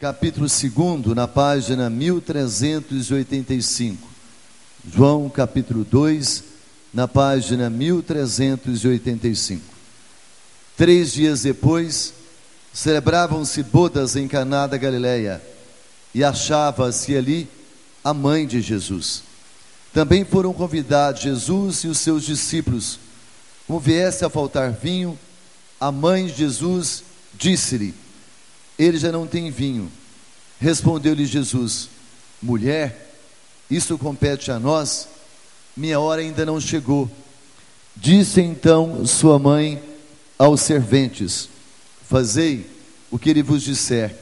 capítulo 2, na página 1385. João, capítulo 2, na página 1385. 3 dias depois, celebravam-se bodas em Caná da Galileia, e achava-se ali a mãe de Jesus. Também foram convidados Jesus e os seus discípulos. Como viesse a faltar vinho, a mãe de Jesus disse-lhe: ele já não tem vinho. Respondeu-lhe Jesus: mulher, isso compete a nós, minha hora ainda não chegou. Disse então sua mãe aos serventes: fazei o que ele vos disser.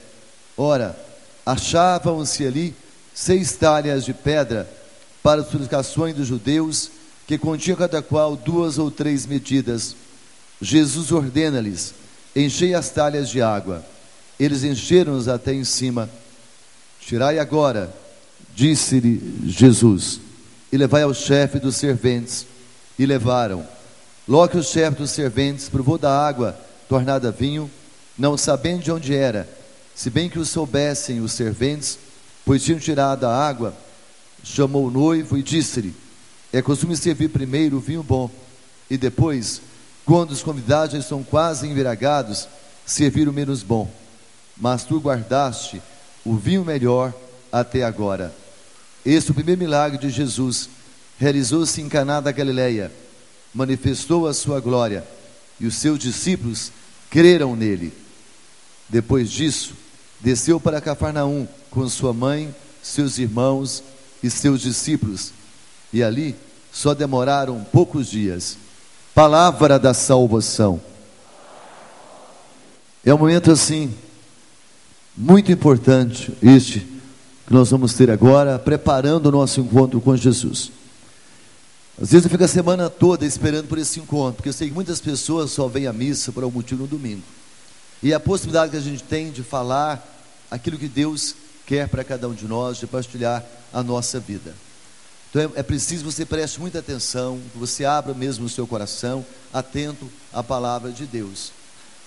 Ora, achavam-se ali 6 talhas de pedra para as purificações dos judeus, que continha cada qual 2 ou 3 medidas. Jesus ordena-lhes: enchei as talhas de água. Eles encheram-nos até em cima. Tirai agora, disse-lhe Jesus, e levai ao chefe dos serventes. E levaram. Logo que o chefe dos serventes provou da água tornada vinho, não sabendo de onde era, se bem que o soubessem os serventes, pois tinham tirado a água, chamou o noivo e disse-lhe: é costume servir primeiro o vinho bom, e depois, quando os convidados já estão quase embriagados, servir o menos bom. Mas tu guardaste o vinho melhor até agora. Este é o primeiro milagre de Jesus. Realizou-se em Caná da Galileia, manifestou a sua glória, e os seus discípulos creram nele. Depois disso, desceu para Cafarnaum com sua mãe, seus irmãos e seus discípulos, e ali só demoraram poucos dias. Palavra da salvação. É um momento assim muito importante este que nós vamos ter agora, preparando o nosso encontro com Jesus. Às vezes eu fico a semana toda esperando por esse encontro, porque eu sei que muitas pessoas só vêm à missa por algum motivo no domingo, e a possibilidade que a gente tem de falar aquilo que Deus quer para cada um de nós, de partilhar a nossa vida. Então é preciso que você preste muita atenção, que você abra mesmo o seu coração, atento à palavra de Deus.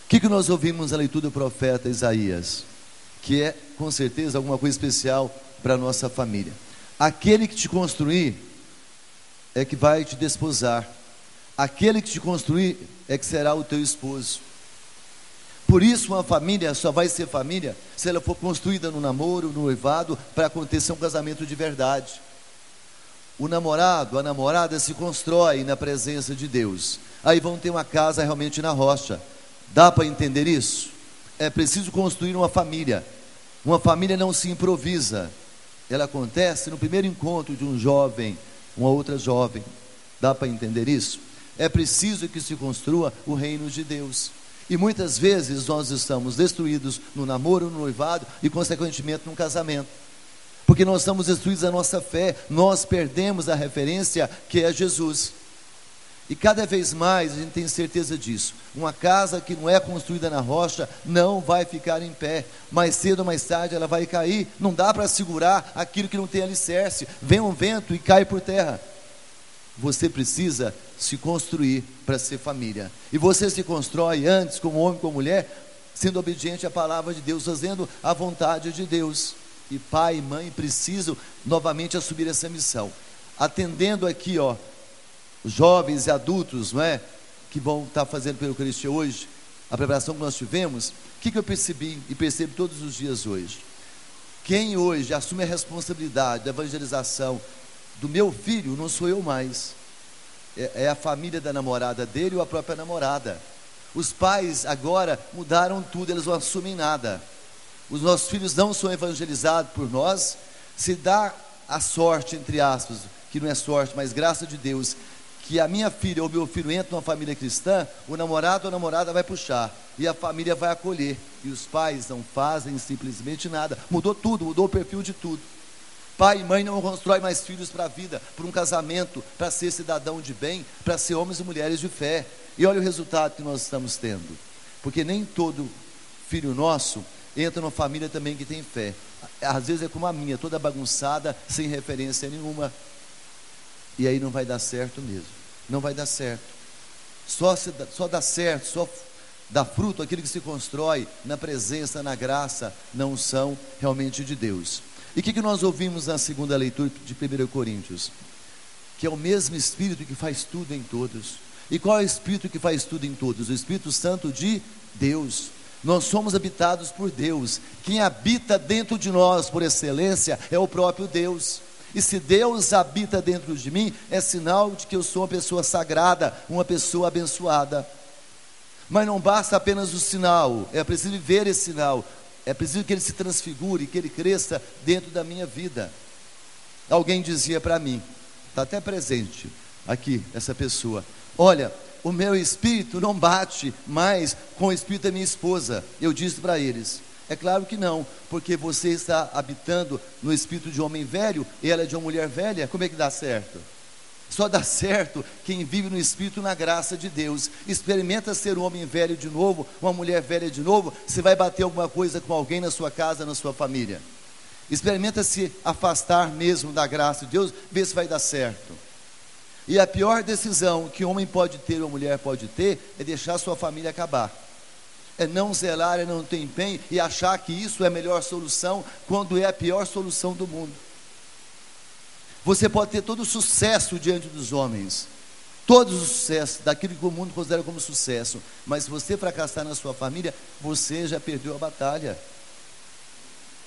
O que nós ouvimos na leitura do profeta Isaías? Que é, com certeza, alguma coisa especial para a nossa família. Aquele que te construir é que vai te desposar. Aquele que te construir é que será o teu esposo. Por isso uma família só vai ser família se ela for construída no namoro, no noivado, para acontecer um casamento de verdade. O namorado, a namorada se constrói na presença de Deus. Aí vão ter uma casa realmente na rocha. Dá para entender isso? É preciso construir uma família. Uma família não se improvisa. Ela acontece no primeiro encontro de um jovem, uma outra jovem. Dá para entender isso? É preciso que se construa o reino de Deus. E muitas vezes nós estamos destruídos no namoro, no noivado e consequentemente no casamento. Porque nós estamos destruídos na nossa fé, nós perdemos a referência que é Jesus. E cada vez mais a gente tem certeza disso. Uma casa que não é construída na rocha não vai ficar em pé. Mais cedo ou mais tarde ela vai cair. Não dá para segurar aquilo que não tem alicerce. Vem um vento e cai por terra. Você precisa se construir para ser família. E você se constrói antes, como homem, como mulher, sendo obediente à palavra de Deus, fazendo a vontade de Deus. E pai e mãe precisam novamente assumir essa missão. Atendendo aqui, jovens e adultos, não é? Que vão estar fazendo pelo Cristo hoje, a preparação que nós tivemos. O que eu percebi e percebo todos os dias hoje? Quem hoje assume a responsabilidade da evangelização do meu filho, não sou eu mais. É a família da namorada dele ou a própria namorada. Os pais agora mudaram tudo, eles não assumem nada. Os nossos filhos não são evangelizados por nós. Se dá a sorte, entre aspas, que não é sorte, mas graça de Deus, que a minha filha ou meu filho entra numa família cristã, o namorado ou a namorada vai puxar, e a família vai acolher, e os pais não fazem simplesmente nada. Mudou tudo, mudou o perfil de tudo. Pai e mãe não constroem mais filhos para a vida, para um casamento, para ser cidadão de bem, para ser homens e mulheres de fé. E olha o resultado que nós estamos tendo, porque nem todo filho nosso entra numa família também que tem fé. Às vezes é como a minha, toda bagunçada, sem referência nenhuma. E aí não vai dar certo mesmo. Não vai dar certo. Só dá certo, só dá fruto, aquilo que se constrói na presença, na graça, não são realmente de Deus. E o que nós ouvimos na segunda leitura de 1 Coríntios? Que é o mesmo Espírito que faz tudo em todos. E qual é o Espírito que faz tudo em todos? O Espírito Santo de Deus. Nós somos habitados por Deus. Quem habita dentro de nós por excelência é o próprio Deus. E se Deus habita dentro de mim, é sinal de que eu sou uma pessoa sagrada, uma pessoa abençoada. Mas não basta apenas o sinal, é preciso viver esse sinal. É preciso que ele se transfigure, que ele cresça dentro da minha vida. Alguém dizia para mim, está até presente aqui, essa pessoa: olha, o meu espírito não bate mais com o espírito da minha esposa. Eu disse para eles: é claro que não, porque você está habitando no espírito de um homem velho, e ela é de uma mulher velha. Como é que dá certo? Só dá certo quem vive no Espírito, na graça de Deus. Experimenta ser um homem velho de novo, uma mulher velha de novo. Você vai bater alguma coisa com alguém na sua casa, na sua família. Experimenta se afastar mesmo da graça de Deus, vê se vai dar certo. E a pior decisão que um homem pode ter, ou uma mulher pode ter, é deixar a sua família acabar. É não zelar, é não ter empenho e achar que isso é a melhor solução, quando é a pior solução do mundo. Você pode ter todo o sucesso diante dos homens, todo o sucesso, daquilo que o mundo considera como sucesso, mas se você fracassar na sua família, você já perdeu a batalha.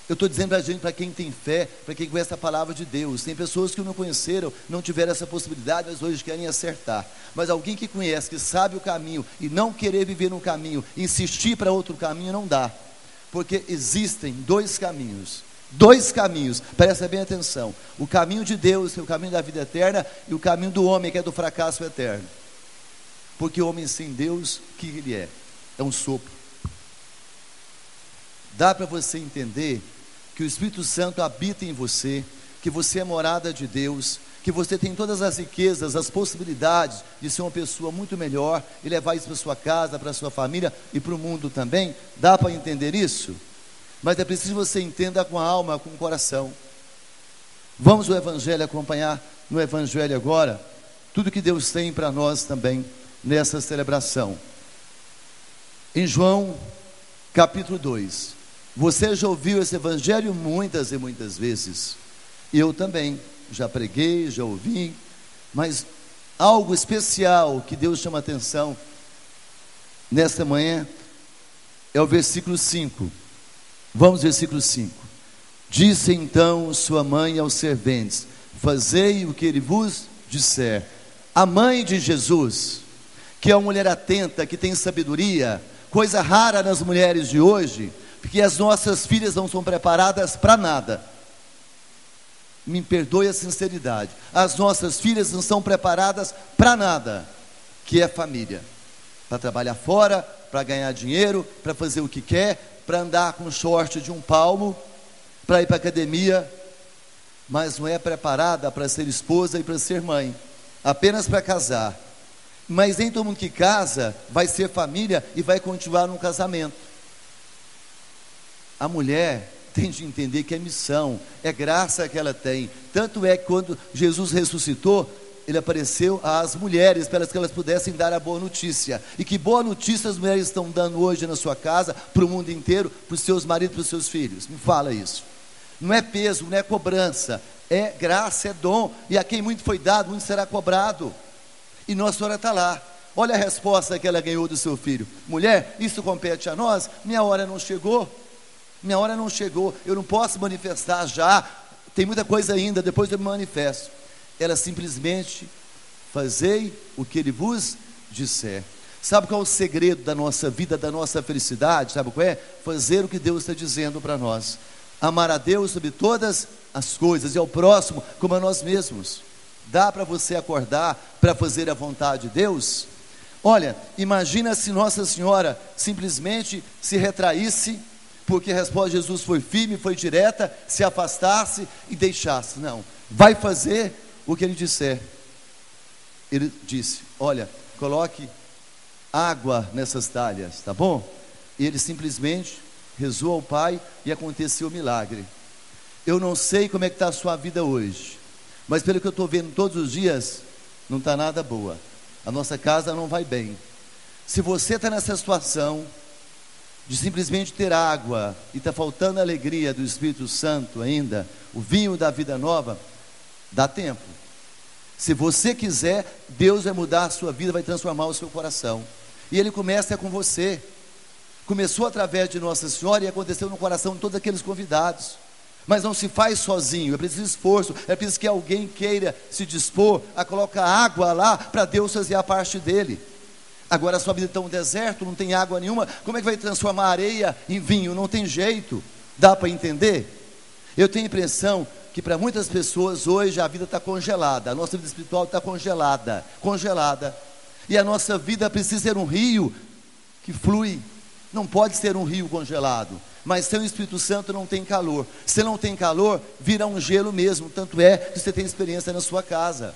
Eu estou dizendo para a gente, para quem tem fé, para quem conhece a palavra de Deus. Tem pessoas que não conheceram, não tiveram essa possibilidade, mas hoje querem acertar. Mas alguém que conhece, que sabe o caminho, e não querer viver no caminho, insistir para outro caminho, não dá. Porque existem dois caminhos, presta bem atenção: o caminho de Deus, que é o caminho da vida eterna, e o caminho do homem, que é do fracasso eterno. Porque o homem sem Deus, o que ele é? É um sopro. Dá para você entender que o Espírito Santo habita em você, que você é morada de Deus, que você tem todas as riquezas, as possibilidades de ser uma pessoa muito melhor, e levar isso para sua casa, para sua família e para o mundo também? Dá para entender isso? Mas é preciso que você entenda com a alma, com o coração. Vamos ao Evangelho, acompanhar no Evangelho agora tudo que Deus tem para nós também nessa celebração. Em João capítulo 2, você já ouviu esse Evangelho muitas e muitas vezes, e eu também já preguei, já ouvi, mas algo especial que Deus chama atenção nesta manhã é o versículo 5. Vamos, versículo 5. Disse então sua mãe aos serventes: fazei o que ele vos disser. A mãe de Jesus, que é uma mulher atenta, que tem sabedoria, coisa rara nas mulheres de hoje, porque as nossas filhas não são preparadas para nada. Me perdoe a sinceridade, as nossas filhas não são preparadas para nada, que é família, para trabalhar fora, para ganhar dinheiro, para fazer o que quer, para andar com short de 1 palmo, para ir para a academia, mas não é preparada para ser esposa e para ser mãe, apenas para casar. Mas nem todo mundo que casa vai ser família e vai continuar num casamento. A mulher tem de entender que é missão, é graça que ela tem. Tanto é que quando Jesus ressuscitou, ele apareceu às mulheres, para que elas pudessem dar a boa notícia. E que boa notícia as mulheres estão dando hoje na sua casa, para o mundo inteiro, para os seus maridos, para os seus filhos? Me fala isso. Não é peso, não é cobrança, é graça, é dom, e a quem muito foi dado, muito será cobrado. E Nossa Senhora está lá. Olha a resposta que ela ganhou do seu filho: mulher, isso compete a nós? Minha hora não chegou, eu não posso manifestar já, tem muita coisa ainda, depois eu me manifesto. Ela simplesmente: fazei o que ele vos disser. Sabe qual é o segredo da nossa vida, da nossa felicidade? Sabe qual é? Fazer o que Deus está dizendo para nós. Amar a Deus sobre todas as coisas, e ao próximo como a nós mesmos. Dá para você acordar para fazer a vontade de Deus? Olha, imagina se Nossa Senhora simplesmente se retraísse, porque a resposta de Jesus foi firme, foi direta, se afastasse e deixasse. Não, vai fazer o que ele disser. Ele disse: olha, coloque água nessas talhas, tá bom? E ele simplesmente rezou ao Pai e aconteceu o milagre. Eu não sei como é que está a sua vida hoje, mas pelo que eu estou vendo todos os dias, não está nada boa. A nossa casa não vai bem. Se você está nessa situação de simplesmente ter água e está faltando a alegria do Espírito Santo ainda, o vinho da vida nova, dá tempo. Se você quiser, Deus vai mudar a sua vida, vai transformar o seu coração. E Ele começa com você. Começou através de Nossa Senhora e aconteceu no coração de todos aqueles convidados. Mas não se faz sozinho, é preciso esforço, é preciso que alguém queira se dispor a colocar água lá, para Deus fazer a parte dele. Agora a sua vida está um deserto, não tem água nenhuma, como é que vai transformar areia em vinho? Não tem jeito. Dá para entender? Eu tenho a impressão que para muitas pessoas hoje a vida está congelada, a nossa vida espiritual está congelada, e a nossa vida precisa ser um rio que flui, não pode ser um rio congelado. Mas sem o Espírito Santo não tem calor. Se não tem calor, vira um gelo mesmo. Tanto é que você tem experiência na sua casa.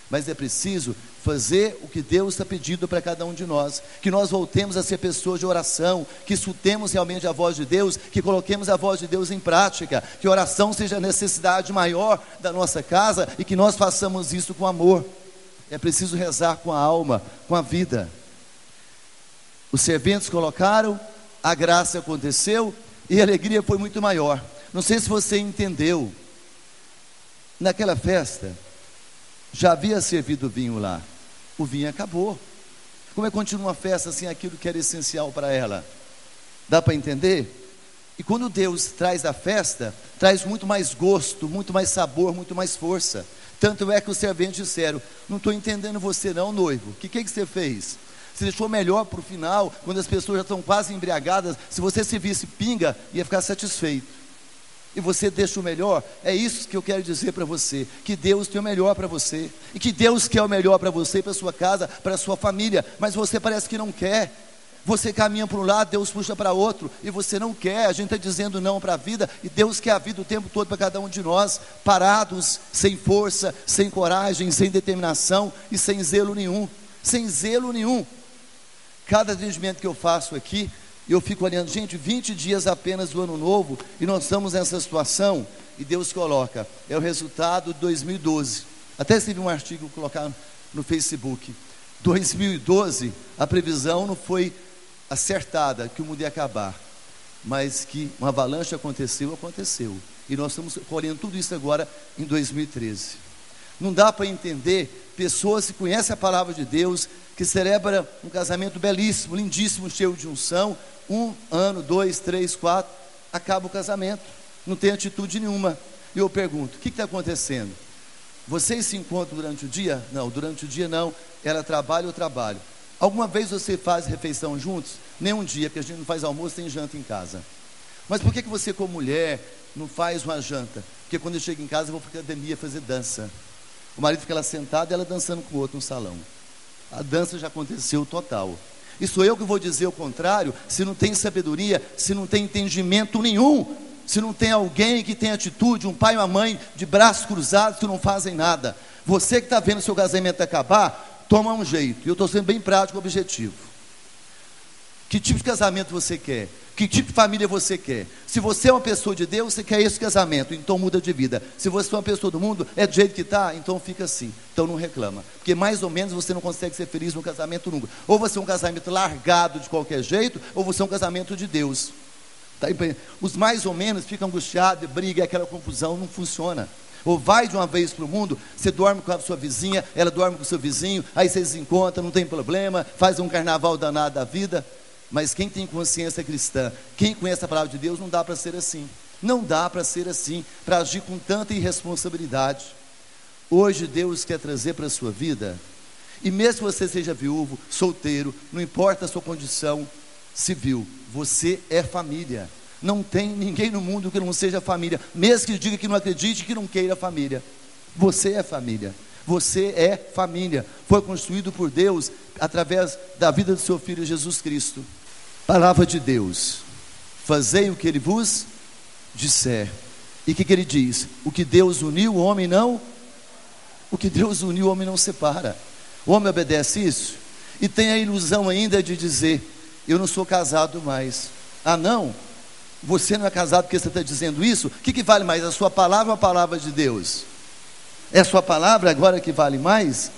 Mas é preciso fazer o que Deus está pedindo para cada um de nós. Que nós voltemos a ser pessoas de oração. Que escutemos realmente a voz de Deus. Que coloquemos a voz de Deus em prática. Que a oração seja a necessidade maior da nossa casa. E que nós façamos isso com amor. É preciso rezar com a alma, com a vida. Os serventes colocaram, a graça aconteceu e a alegria foi muito maior. Não sei se você entendeu. Naquela festa já havia servido vinho lá. O vinho acabou. Como é que continua uma festa sem aquilo que era essencial para ela? Dá para entender? E quando Deus traz a festa, traz muito mais gosto, muito mais sabor, muito mais força. Tanto é que os serventes disseram: não estou entendendo você não, noivo. O que você fez? Você deixou melhor para o final, quando as pessoas já estão quase embriagadas. Se você servisse pinga, ia ficar satisfeito. E você deixa o melhor. É isso que eu quero dizer para você, que Deus tem o melhor para você, e que Deus quer o melhor para você, para a sua casa, para a sua família. Mas você parece que não quer. Você caminha para um lado, Deus puxa para outro, e você não quer. A gente está dizendo não para a vida, e Deus quer a vida o tempo todo para cada um de nós, parados, sem força, sem coragem, sem determinação e sem zelo nenhum. Sem zelo nenhum. Cada atendimento que eu faço aqui, eu fico olhando, gente, 20 dias apenas do ano novo, e nós estamos nessa situação, e Deus coloca, é o resultado de 2012. Até escrevi um artigo colocar no Facebook. 2012, a previsão não foi acertada, que o mundo ia acabar, mas que uma avalanche aconteceu, e nós estamos colhendo tudo isso agora em 2013. Não dá para entender pessoas que conhecem a palavra de Deus, que celebram um casamento belíssimo, lindíssimo, cheio de unção, 1 ano, 2, 3, 4, acaba o casamento, não tem atitude nenhuma. E eu pergunto, o que está acontecendo? Vocês se encontram durante o dia? Não, durante o dia não, ela trabalha, eu trabalho. Alguma vez você faz refeição juntos? Nem um dia, porque a gente não faz almoço, tem janta em casa. Mas por que você, como mulher, não faz uma janta? Porque quando eu chego em casa, eu vou para a academia fazer dança. O marido fica lá sentado e ela dançando com o outro no salão. A dança já aconteceu total. E sou eu que vou dizer o contrário, se não tem sabedoria, se não tem entendimento nenhum, se não tem alguém que tem atitude, um pai e uma mãe de braços cruzados que não fazem nada. Você que está vendo seu casamento acabar, toma um jeito. E eu estou sendo bem prático e objetivo. Que tipo de casamento você quer? Que tipo de família você quer? Se você é uma pessoa de Deus, você quer esse casamento, então muda de vida. Se você é uma pessoa do mundo, é do jeito que está, então fica assim, então não reclama. Porque mais ou menos você não consegue ser feliz no casamento nunca. Ou você é um casamento largado de qualquer jeito, ou você é um casamento de Deus. Tá? Os mais ou menos ficam angustiados, briga, aquela confusão, não funciona. Ou vai de uma vez para o mundo, você dorme com a sua vizinha, ela dorme com o seu vizinho, aí vocês se encontram, não tem problema, faz um carnaval danado da vida. Mas quem tem consciência cristã, quem conhece a palavra de Deus, não dá para ser assim. Não dá para ser assim, para agir com tanta irresponsabilidade. Hoje Deus quer trazer para a sua vida, e mesmo que você seja viúvo, solteiro, não importa a sua condição civil, você é família. Não tem ninguém no mundo que não seja família, mesmo que diga que não acredite, que não queira família. Você é família. Você é família. Foi construído por Deus através da vida do seu Filho Jesus Cristo. Palavra de Deus: fazei o que Ele vos disser. E o que Ele diz? O que Deus uniu, o homem não. O que Deus uniu, o homem não separa. O homem obedece isso e tem a ilusão ainda de dizer: eu não sou casado mais. Ah não? Você não é casado porque você está dizendo isso? O que vale mais, a sua palavra ou a palavra de Deus? É a sua palavra agora que vale mais?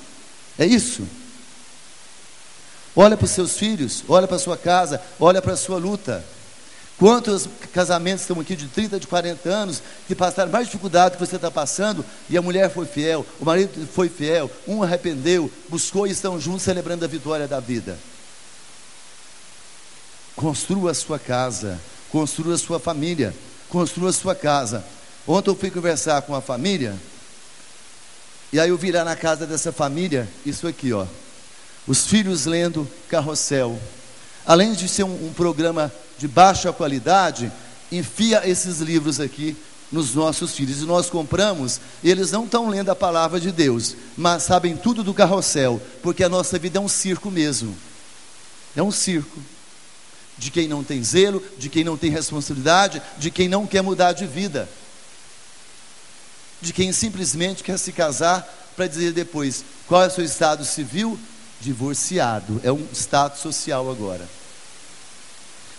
É isso? Olha para os seus filhos, olha para a sua casa, olha para a sua luta. Quantos casamentos estão aqui de 30, de 40 anos, que passaram mais dificuldade que você está passando, e a mulher foi fiel, o marido foi fiel, um arrependeu, buscou e estão juntos celebrando a vitória da vida. Construa a sua casa, construa a sua família, construa a sua casa. Ontem eu fui conversar com a família, e aí eu vi lá na casa dessa família, isso aqui, ó. Os filhos lendo Carrossel. Além de ser um programa de baixa qualidade, enfia esses livros aqui nos nossos filhos. E nós compramos, e eles não estão lendo a palavra de Deus, mas sabem tudo do Carrossel, porque a nossa vida é um circo mesmo. É um circo. De quem não tem zelo, de quem não tem responsabilidade, de quem não quer mudar de vida, de quem simplesmente quer se casar para dizer depois, qual é o seu estado civil? Divorciado. É um status social agora.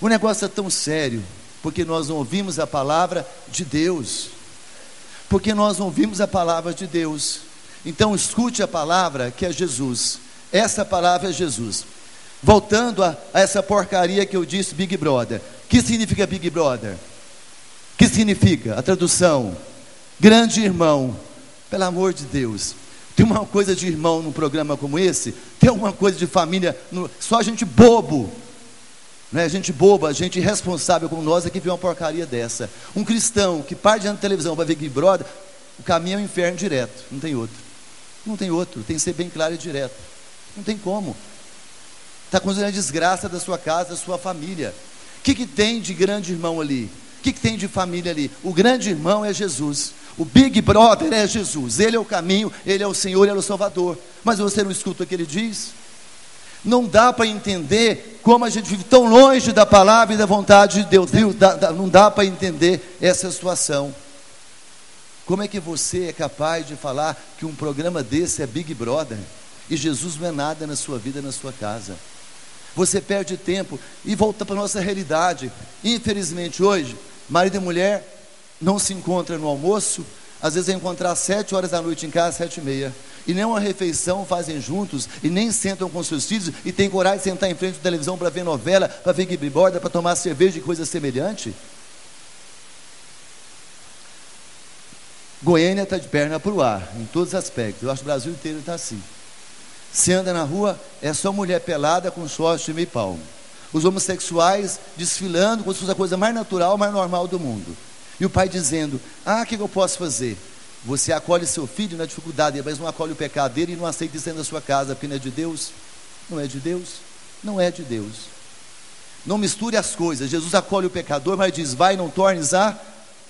O negócio é tão sério, porque nós não ouvimos a palavra de Deus. Porque nós não ouvimos a palavra de Deus. Então escute a palavra que é Jesus. Essa palavra é Jesus. Voltando a essa porcaria que eu disse, Big Brother. O que significa Big Brother? O que significa? A tradução, grande irmão. Pelo amor de Deus, tem uma coisa de irmão num programa como esse? Tem uma coisa de família? Só gente bobo, né? Gente boba, gente irresponsável como nós é que vê uma porcaria dessa. Um cristão que parte diante da televisão para ver Big Brother, o caminho é o inferno direto, não tem outro. Não tem outro, tem que ser bem claro e direto. Não tem como. Está considerando a desgraça da sua casa, da sua família. O que tem de grande irmão ali? O que tem de família ali? O grande irmão é Jesus. O Big Brother é Jesus. Ele é o caminho, Ele é o Senhor, Ele é o Salvador. Mas você não escuta o que Ele diz? Não dá para entender como a gente vive tão longe da palavra e da vontade de Deus. Não dá para entender essa situação. Como é que você é capaz de falar que um programa desse é Big Brother e Jesus não é nada na sua vida, na sua casa? Você perde tempo e volta para a nossa realidade. Infelizmente hoje, marido e mulher não se encontram no almoço. Às vezes é encontrar às 7 horas da noite em casa, 7h30. E nem uma refeição fazem juntos, e nem sentam com seus filhos, e tem coragem de sentar em frente da televisão para ver novela, para ver Big Brother, para tomar cerveja e coisa semelhante. Goiânia está de perna para o ar, em todos os aspectos. Eu acho que o Brasil inteiro está assim. Se anda na rua, é só mulher pelada com short de meio palmo. Os homossexuais desfilando como se fosse a coisa mais natural, mais normal do mundo. E o pai dizendo, o que eu posso fazer? Você acolhe seu filho na dificuldade, mas não acolhe o pecado dele e não aceita isso dentro da sua casa, porque não é de Deus? Não é de Deus? Não é de Deus. Não misture as coisas. Jesus acolhe o pecador, mas diz, vai, não tornes a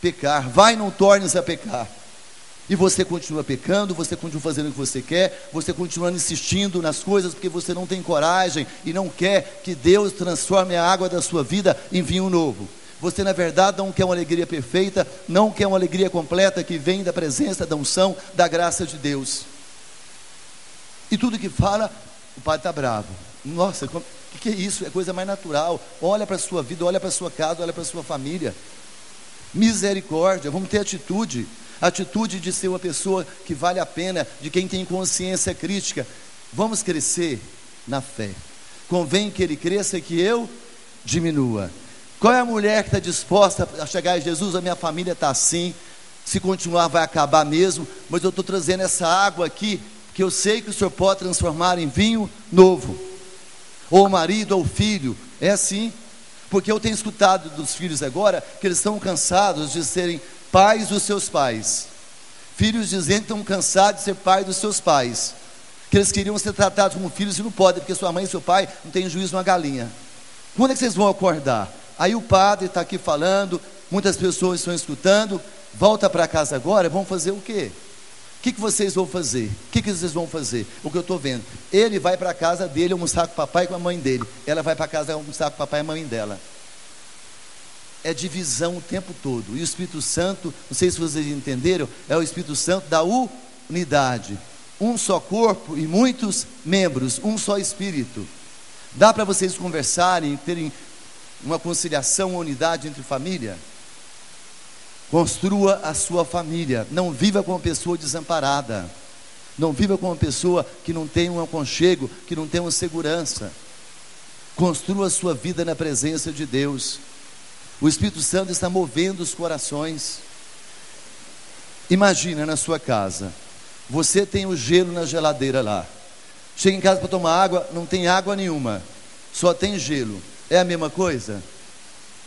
pecar. Vai, não tornes a pecar. E você continua pecando, você continua fazendo o que você quer, você continua insistindo nas coisas porque você não tem coragem e não quer que Deus transforme a água da sua vida em vinho novo. Você na verdade não quer uma alegria perfeita, não quer uma alegria completa que vem da presença, da unção, da graça de Deus. E tudo que fala, o pai está bravo. Nossa, o que é isso? É coisa mais natural. Olha para a sua vida, olha para a sua casa, olha para a sua família. Misericórdia, vamos ter atitude. Atitude de ser uma pessoa que vale a pena, de quem tem consciência crítica. Vamos crescer na fé. Convém que ele cresça e que eu diminua. Qual é a mulher que está disposta a chegar a Jesus? A minha família está assim, se continuar vai acabar mesmo, mas eu estou trazendo essa água aqui, que eu sei que o Senhor pode transformar em vinho novo. Ou o marido ou o filho, é assim. Porque eu tenho escutado dos filhos agora, que eles estão cansados de serem pais dos seus pais. Filhos dizendo que estão cansados de ser pai dos seus pais, que eles queriam ser tratados como filhos e não podem, porque sua mãe e seu pai não têm juízo numa galinha. Quando é que vocês vão acordar? Aí o padre está aqui falando, muitas pessoas estão escutando. Volta para casa agora, vão fazer o quê? O que vocês vão fazer? O que vocês vão fazer? O que eu estou vendo, ele vai para a casa dele almoçar com o papai e com a mãe dele, ela vai para casa almoçar com o papai e a mãe dela. É divisão o tempo todo. E o Espírito Santo, não sei se vocês entenderam, é o Espírito Santo da unidade. Um só corpo e muitos membros, um só Espírito. Dá para vocês conversarem, terem uma conciliação, uma unidade entre família? Construa a sua família. Não viva com uma pessoa desamparada. Não viva com uma pessoa que não tem um aconchego, que não tem uma segurança. Construa a sua vida na presença de Deus. O Espírito Santo está movendo os corações. Imagina na sua casa, você tem o gelo na geladeira lá. Chega em casa para tomar água, não tem água nenhuma, só tem gelo. É a mesma coisa?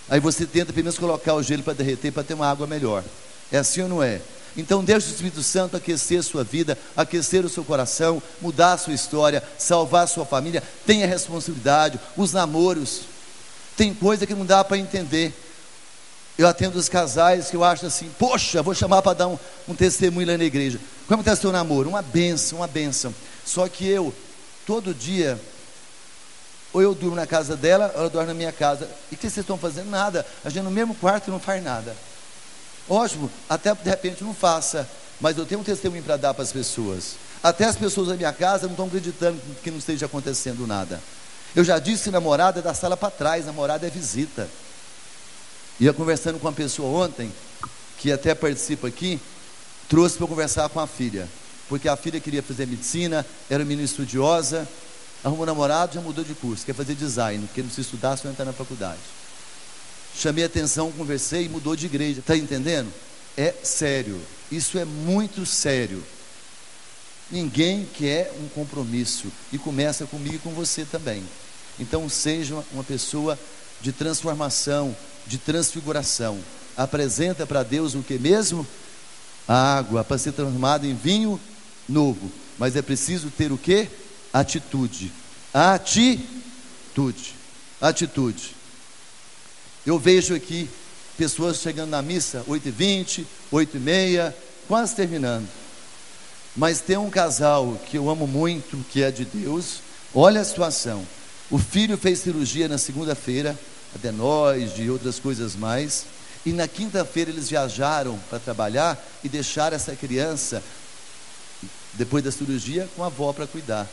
Aí você tenta pelo menos colocar o gelo para derreter, para ter uma água melhor. É assim ou não é? Então deixe o Espírito Santo aquecer a sua vida, aquecer o seu coração, mudar a sua história, salvar a sua família. Tenha responsabilidade. Os namoros, tem coisa que não dá para entender. Eu atendo os casais que eu acho assim, poxa, vou chamar para dar um testemunho lá na igreja. Como está seu namoro? Uma bênção, uma bênção. Só que eu, todo dia, ou eu durmo na casa dela, ou ela dorme na minha casa. E o que vocês estão fazendo? Nada. A gente no mesmo quarto não faz nada. Ótimo, até de repente não faça, mas eu tenho um testemunho para dar para as pessoas. Até as pessoas da minha casa não estão acreditando que não esteja acontecendo nada. Eu já disse, namorada é da sala para trás, namorada é visita. Ia conversando com uma pessoa ontem, que até participa aqui, trouxe para eu conversar com a filha, porque a filha queria fazer medicina, era uma menina estudiosa, arrumou um namorado, já mudou de curso, quer fazer design, porque não precisa estudar, só entrar na faculdade. Chamei a atenção, conversei e mudou de igreja. Está entendendo? É sério. Isso é muito sério. Ninguém quer um compromisso. E começa comigo e com você também. Então seja uma pessoa de transformação, de transfiguração. Apresenta para Deus o que mesmo? A água para ser transformada em vinho novo. Mas é preciso ter o que? Atitude. Atitude. Atitude. Eu vejo aqui pessoas chegando na missa 8h20, 8h30, quase terminando. Mas tem um casal que eu amo muito, que é de Deus. Olha a situação. O filho fez cirurgia na segunda-feira, adenoide e outras coisas mais. E na quinta-feira eles viajaram para trabalhar e deixaram essa criança, depois da cirurgia, com a avó para cuidar.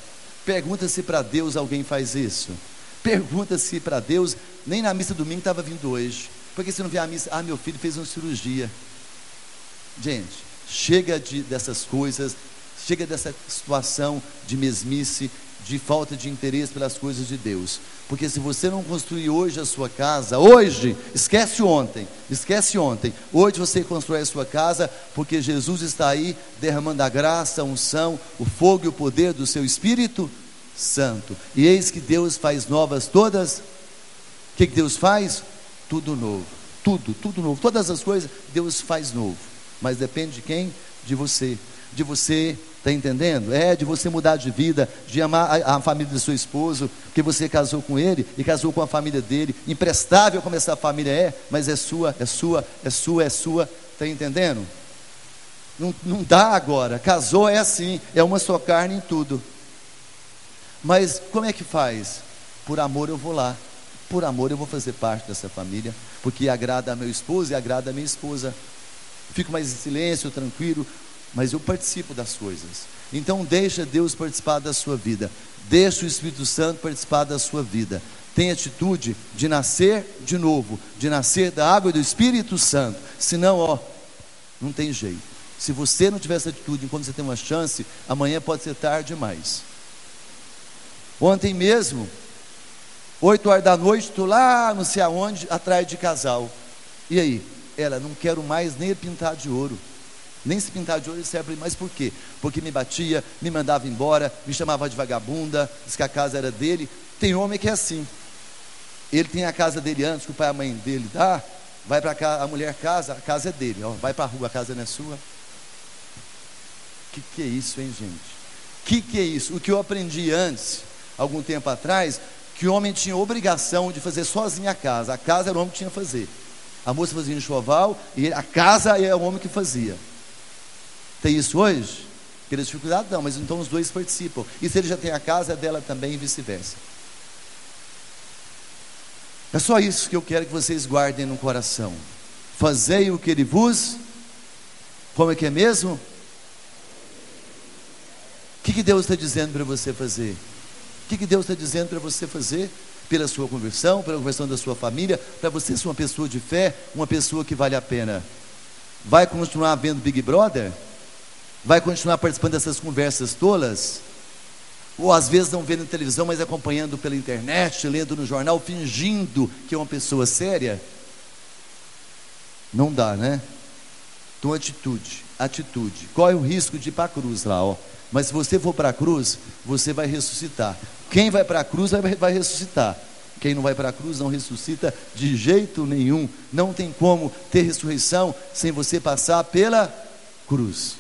Pergunta se para Deus alguém faz isso. Pergunta se para Deus, nem na missa domingo estava vindo hoje. Por que você não vê a missa? Ah, meu filho fez uma cirurgia. Gente, chega dessas coisas, chega dessa situação de mesmice, de falta de interesse pelas coisas de Deus. Porque se você não construir hoje a sua casa, hoje, esquece ontem, hoje você constrói a sua casa, porque Jesus está aí derramando a graça, a unção, o fogo e o poder do seu Espírito Santo. E eis que Deus faz novas todas. O que Deus faz? Tudo novo. Tudo novo. Todas as coisas Deus faz novo. Mas depende de quem? De você. De você, está entendendo? De você mudar de vida, de amar a família do seu esposo, porque você casou com ele e casou com a família dele. Imprestável como essa família mas é sua. Está entendendo? Não dá agora. Casou é assim, é uma só carne em tudo. Mas como é que faz? Por amor eu vou lá. Por amor eu vou fazer parte dessa família, porque agrada a meu esposo e agrada a minha esposa. Fico mais em silêncio, tranquilo, mas eu participo das coisas. Então deixa Deus participar da sua vida. Deixa o Espírito Santo participar da sua vida. Tenha atitude de nascer de novo, de nascer da água e do Espírito Santo. Senão, não tem jeito. Se você não tiver essa atitude enquanto você tem uma chance, amanhã pode ser tarde demais. Ontem mesmo, 8 horas da noite, estou lá, não sei aonde, atrás de casal. E aí? Ela, não quero mais nem pintar de ouro. Nem se pintar de ouro serve. Mas por quê? Porque me batia, me mandava embora, me chamava de vagabunda, disse que a casa era dele. Tem homem que é assim. Ele tem a casa dele antes, que o pai e a mãe dele dá, vai para cá, a mulher casa, a casa é dele. Vai para a rua, a casa não é sua. Que é isso, hein, gente? Que é isso? O que eu aprendi antes, algum tempo atrás, que o homem tinha obrigação de fazer sozinho a casa era o homem que tinha que fazer. A moça fazia enxoval e a casa é o homem que fazia. Tem isso hoje? Aquela dificuldade não, mas então os dois participam. E se ele já tem a casa, é dela também e vice-versa. É só isso que eu quero que vocês guardem no coração. Fazei o que ele vos... Como é que é mesmo? O que Deus está dizendo para você fazer? O que Deus está dizendo para você fazer? Pela sua conversão, pela conversão da sua família, para você ser uma pessoa de fé, uma pessoa que vale a pena. Vai continuar vendo Big Brother? Vai continuar participando dessas conversas tolas? ou às vezes não vendo televisão, mas acompanhando pela internet, lendo no jornal, fingindo que é uma pessoa séria, não dá, né? Então atitude. Qual é o risco de ir para a cruz lá, ó? Mas se você for para a cruz, você vai ressuscitar. Quem vai para a cruz vai ressuscitar. Quem não vai para a cruz não ressuscita de jeito nenhum. Não tem como ter ressurreição sem você passar pela cruz.